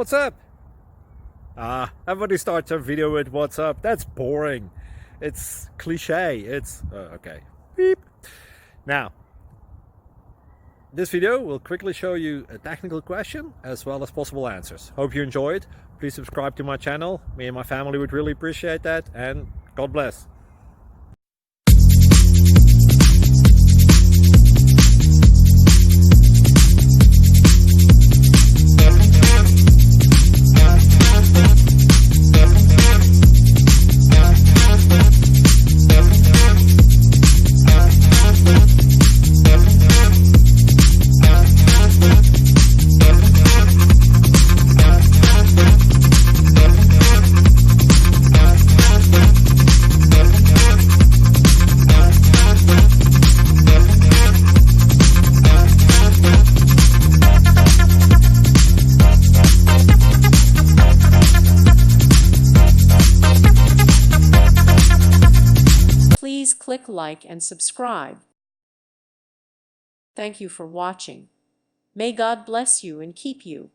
What's up? Everybody starts a video with what's up. That's boring. It's cliche. It's okay. Beep. Now, this video will quickly show you a technical question as well as possible answers. Hope you enjoyed. Please subscribe to my channel. Me and my family would really appreciate that, and God bless. Please click like and subscribe. Thank you for watching. May God bless you and keep you.